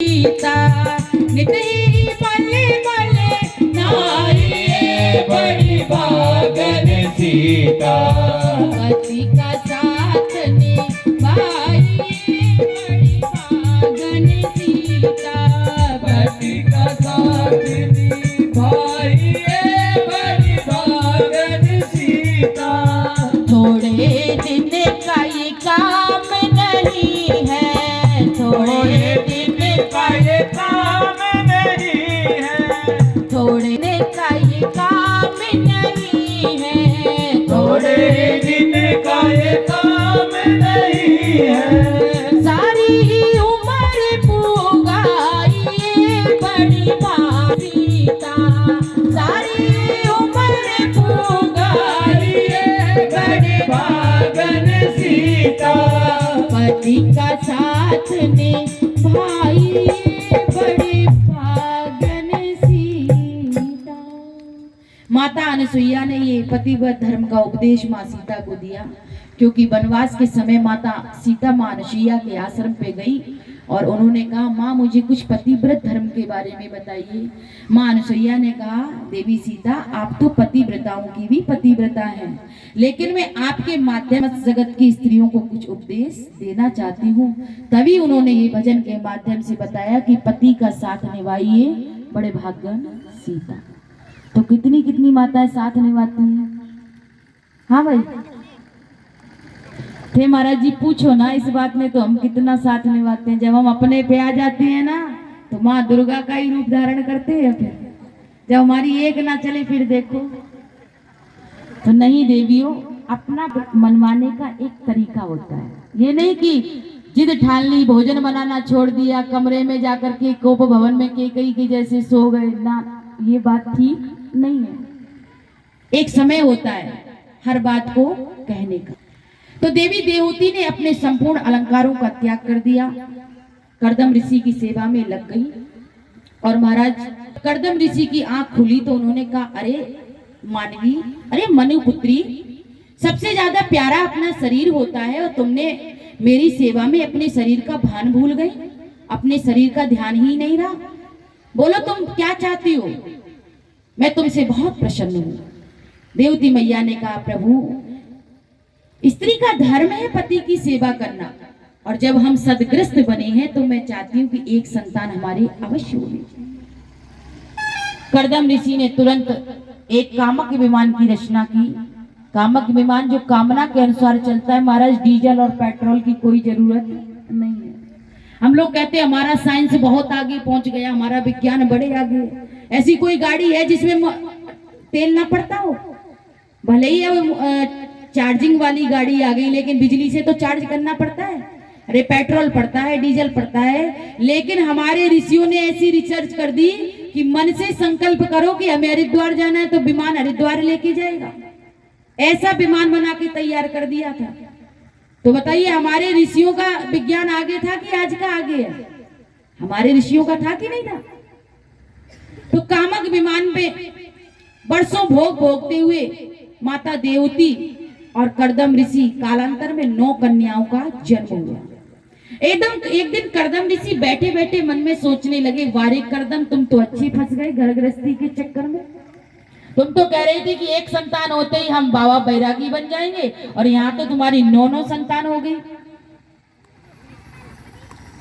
सीता नित ही मले मले नाई बड़ी भागन सीता पति का साथ निभाई बड़ी भागन सीता पति का साथ निभाई बड़ी भागन सीता। थोड़े दिन का ये काम नहीं है, थोड़े दिन का ये काम नहीं है, थोड़े दिन का ये काम नहीं है, थोड़े दिन का ये काम नहीं है। सारी ही उम्र पुगाई बड़ी सीता, सारी उम्र पुगाई बड़ी भागन सीता पति का साथ निभाई बड़ी भागन सीता। माता अनसुईया ने ये पतिव्रत धर्म का उपदेश माँ सीता को दिया, क्योंकि वनवास के समय माता सीता माँ अनसुईया के आश्रम पे गई और उन्होंने कहा, माँ मुझे कुछ पतिव्रत धर्म के बारे में बताइए। माँ अनसुईया ने कहा, देवी सीता आप तो पतिव्रताओं की भी पतिव्रता हैं, लेकिन मैं आपके माध्यम से जगत की स्त्रियों को कुछ उपदेश देना चाहती हूँ। तभी उन्होंने ये भजन के माध्यम से बताया कि पति का साथ निभाइए बड़े भाग्यवान सीता। तो कितनी कितनी माताएं साथ निभाती हैं? हाँ भाई थे महाराज जी, पूछो ना इस बात में, तो हम कितना साथ निभाते हैं। जब हम अपने पे आ जाते हैं ना तो माँ दुर्गा का ही रूप धारण करते हैं। फिर जब हमारी एक ना चले फिर देखो। तो नहीं देवियों, अपना मनवाने का एक तरीका होता है। ये नहीं कि जिद ठान ली, भोजन बनाना छोड़ दिया, कमरे में जाकर के कोप भवन में केकई की जैसे सो गए ना, ये बात ठीक नहीं है। एक समय होता है हर बात को कहने का। तो देवी देवहूति ने अपने संपूर्ण अलंकारों का त्याग कर दिया, कर्दम ऋषि की सेवा में लग गई। और महाराज कर्दम ऋषि की आंख खुली तो उन्होंने कहा, अरे मानवी, अरे मनुपुत्री, सबसे ज्यादा प्यारा अपना शरीर होता है और तुमने मेरी सेवा में अपने शरीर का भान भूल गई, अपने शरीर का ध्यान ही नहीं रहा। बोलो तुम क्या चाहती हो? मैं तुमसे बहुत प्रसन्न हूं। देवती मैया ने कहा, प्रभु स्त्री का धर्म है पति की सेवा करना, और जब हम सदग्रस्त बने हैं तो मैं चाहती हूँ कि एक संतान हमारे अवश्य होने चाहिए। कर्दम ऋषि ने तुरंत एक कामक विमान की रचना की। कामक विमान जो कामना के अनुसार चलता है महाराज, डीजल और पेट्रोल की कोई जरूरत नहीं है। हम लोग कहते हैं हमारा साइंस बहुत आगे पहुंच गया, हमारा विज्ञान बड़े आगे। ऐसी कोई गाड़ी है जिसमें तेल ना पड़ता हो? भले ही चार्जिंग वाली गाड़ी आ गई, लेकिन बिजली से तो चार्ज करना पड़ता है। अरे पेट्रोल पड़ता है, डीजल पड़ता है, लेकिन हमारे ऋषियों ने ऐसी रिसर्च कर दी कि मन से संकल्प करो कि हमें हरिद्वार जाना है तो विमान हरिद्वार लेके जाएगा। ऐसा विमान बना के तैयार कर दिया था। तो बताइए, हमारे ऋषियों का विज्ञान आगे था कि आज का आगे है? हमारे ऋषियों का था कि नहीं था? तो कामक विमान पे बरसों भोग भोगते हुए माता देवती और कर्दम ऋषि कालांतर में 9 कन्याओं का जन्म हुआ। एक दिन कर्दम ऋषि बैठे बैठे मन में सोचने लगे, वारे कर्दम, तुम तो अच्छी फंस गए घर गृहस्थी के चक्कर में। तुम तो कह रही थी कि एक संतान होते ही हम बाबा बैरागी बन जाएंगे, और यहाँ तो तुम्हारी 9 संतान हो गई।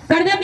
कर्दम